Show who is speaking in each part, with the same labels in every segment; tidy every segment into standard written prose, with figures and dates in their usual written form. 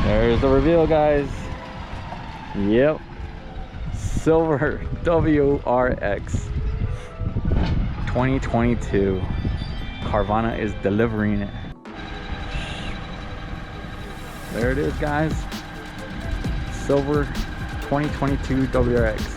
Speaker 1: There's the reveal, guys. Yep. Silver WRX 2022. Carvana is delivering it. There it is, guys. Silver 2022 WRX.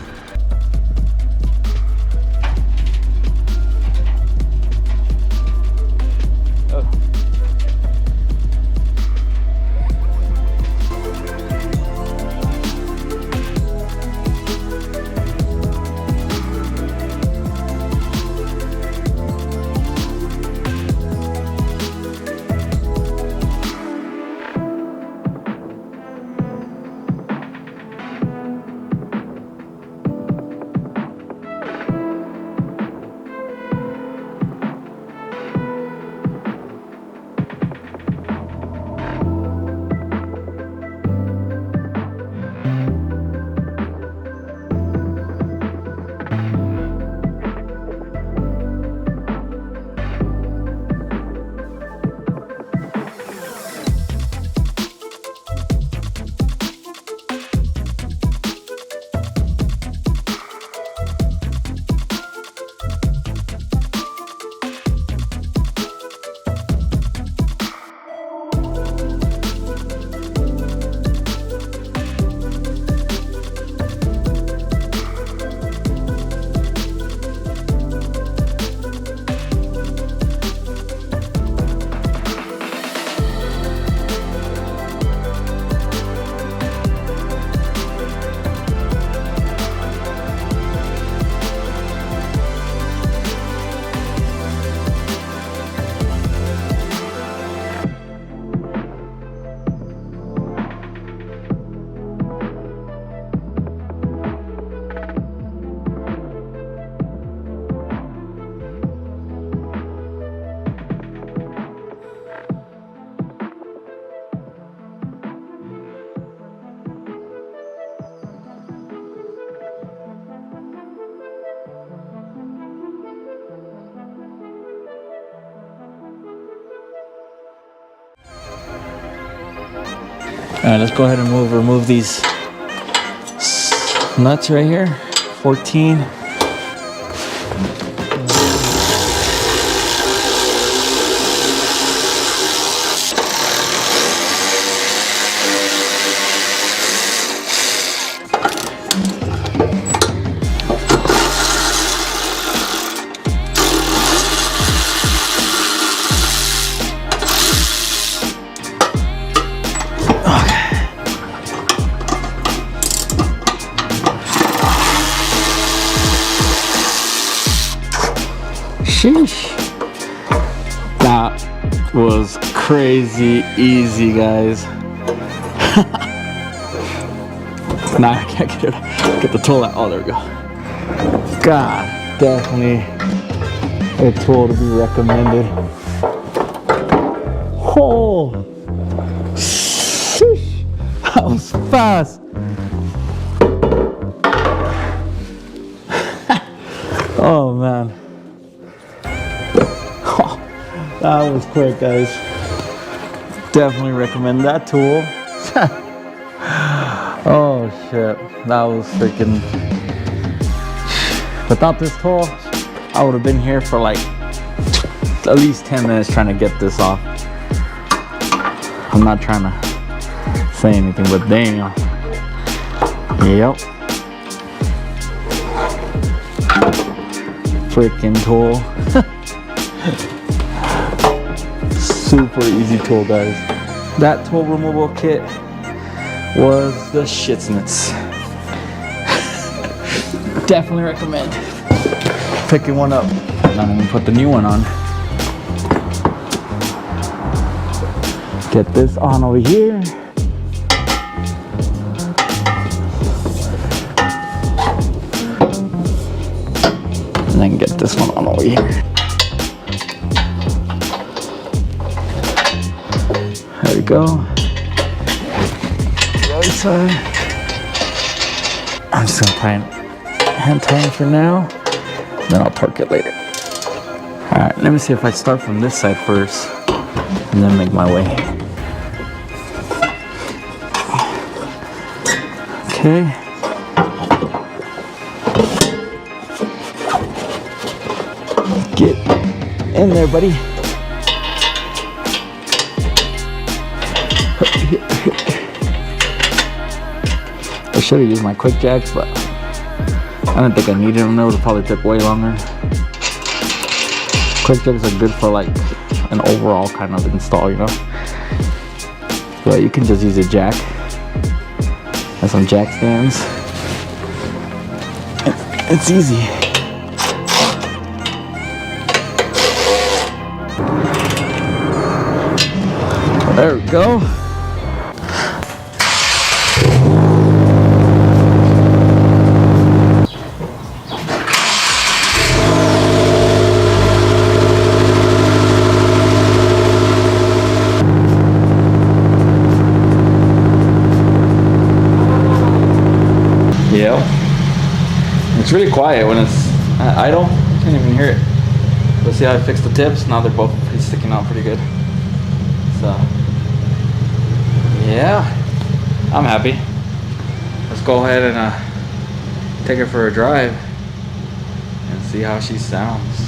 Speaker 1: All right, let's go ahead and remove these nuts right here. 14. Sheesh. That was crazy easy, guys. Nah, I can't get the tool out. Oh, there we go. God, definitely a tool to be recommended. Oh, sheesh. That was fast. Oh, man. That was quick, guys. Definitely recommend that tool. Oh shit, that was freaking. Without this tool, I would have been here for like at least 10 minutes trying to get this off. I'm not trying to say anything, but damn. Yep. Freaking tool. Super easy tool, guys. That tool removal kit was the shitsnits. Definitely recommend picking one up. Now I'm gonna put the new one on. Get this on over here. And then get this one on over here. There we go. The other side. I'm just gonna hand tie it for now. Then I'll torque it later. Alright, let me see if I start from this side first and then make my way. Okay. Get in there, buddy. I should have used my quick jacks, but I don't think I needed them. It would probably took way longer. Quick jacks are good for like an overall kind of install, you know. But you can just use a jack and some jack stands. It's easy. There we go. Yeah. It's really quiet when it's idle. You can't even hear it. But see how I fixed the tips? Now they're both sticking out pretty good. So, yeah, I'm happy. Let's go ahead and take her for a drive and see how she sounds.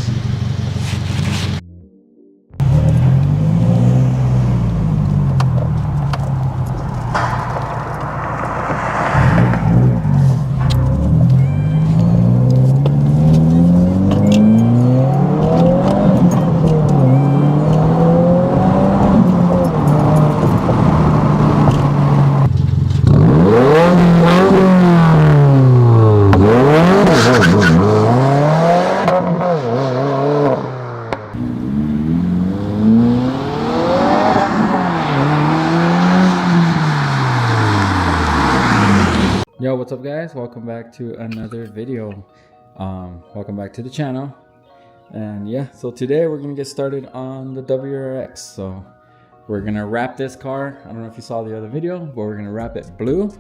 Speaker 1: Yo, what's up guys? Welcome back to another video. Welcome back to the channel. And yeah, so today we're gonna get started on the WRX. So we're gonna wrap this car. I don't know if you saw the other video, but we're gonna wrap it blue.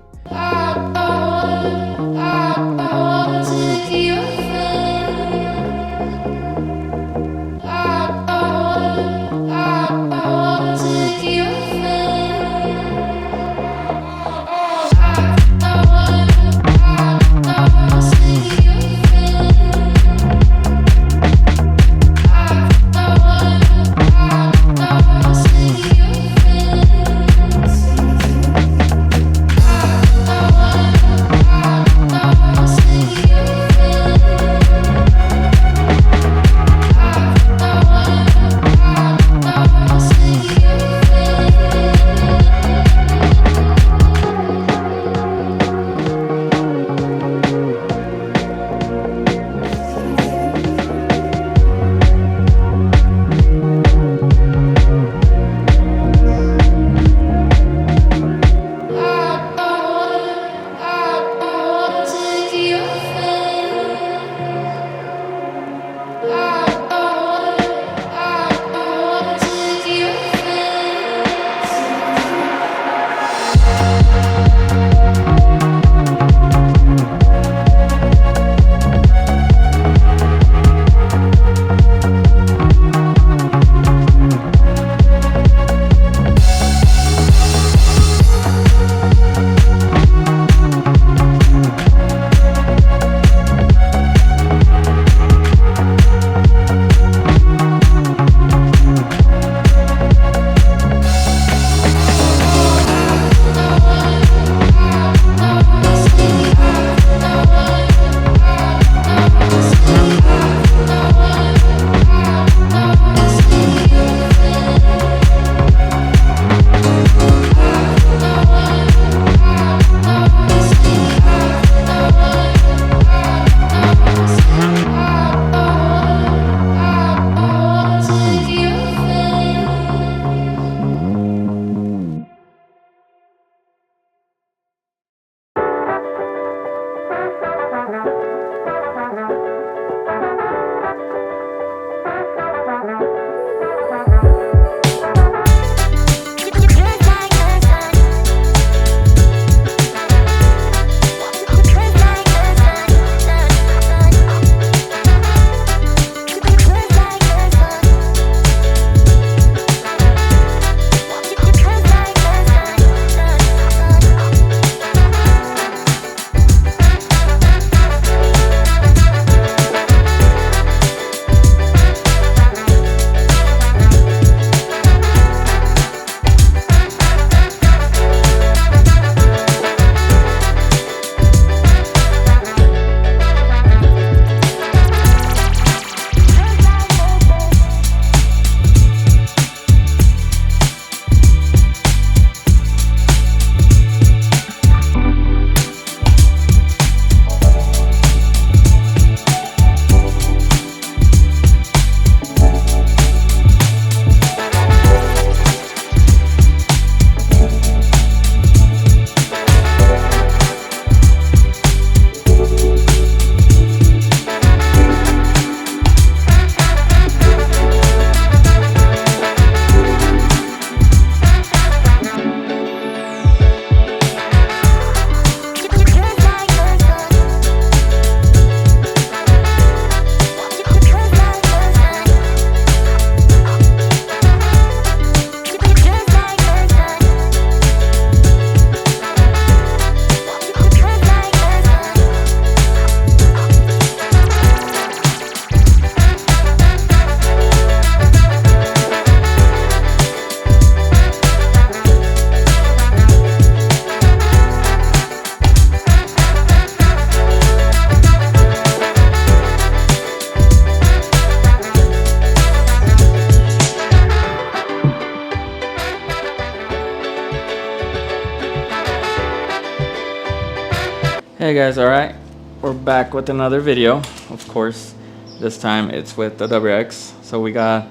Speaker 1: Hey guys, alright, we're back with another video. Of course, this time it's with the WX. So we got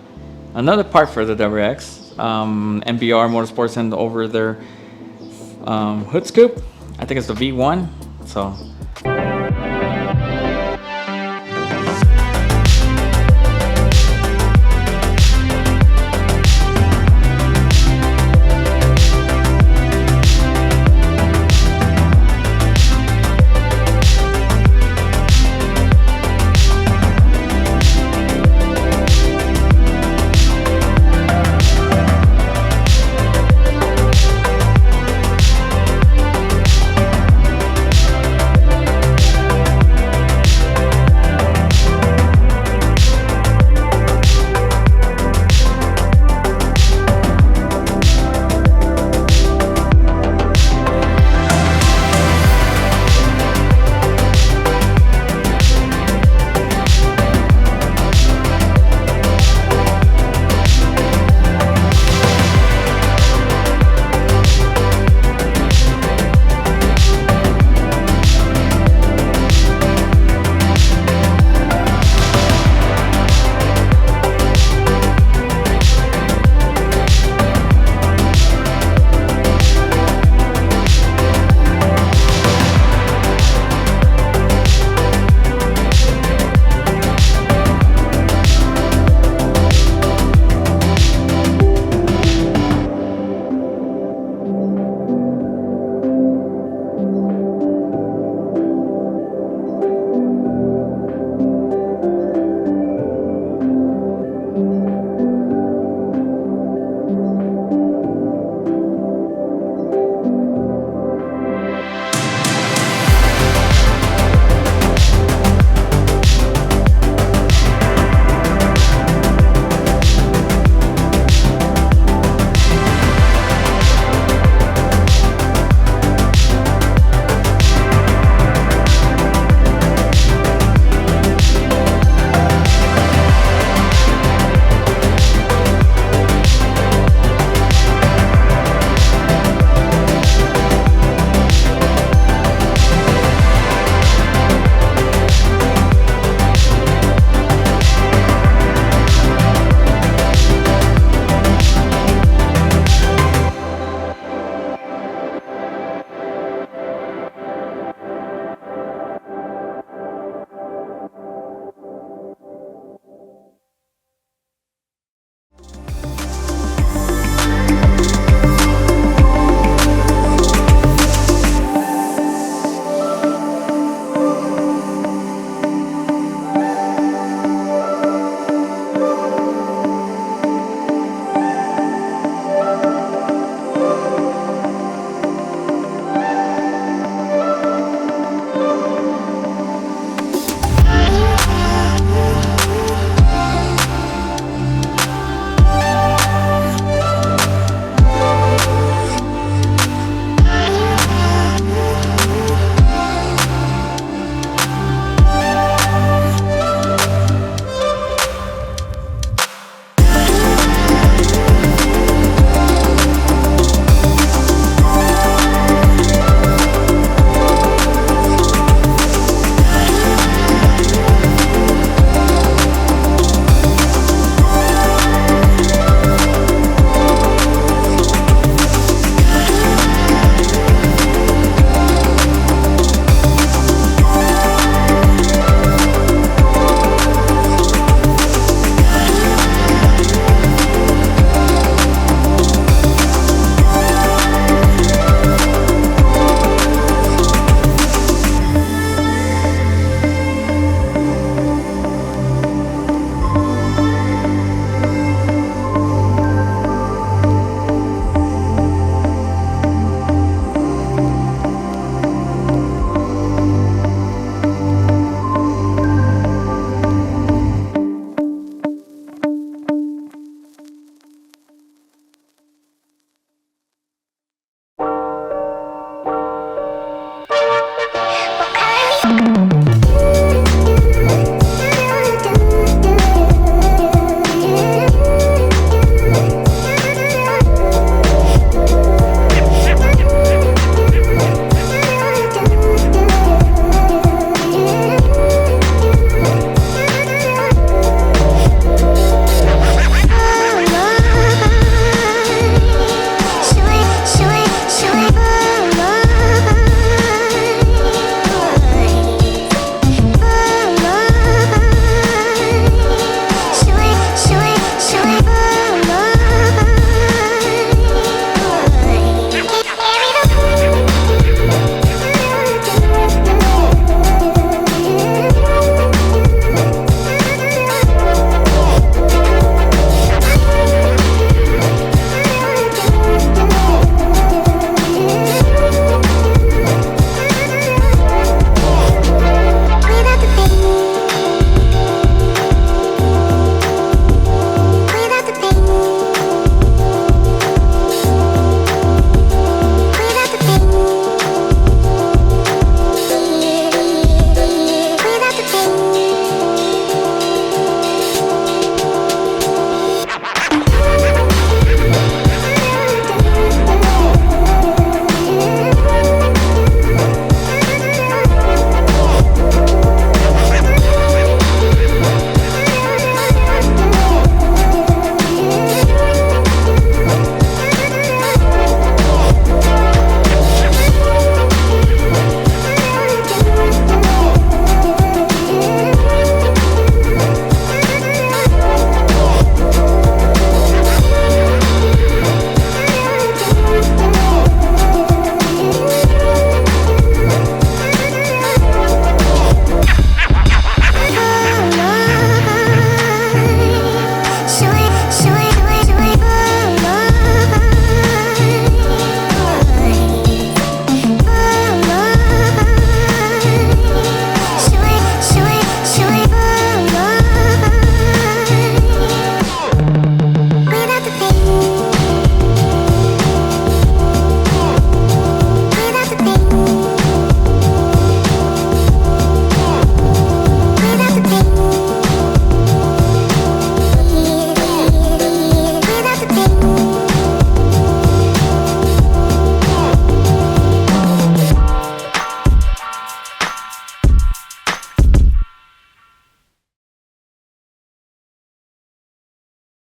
Speaker 1: another part for the WX. MBR Motorsports sent over their hood scoop. I think it's the V1. So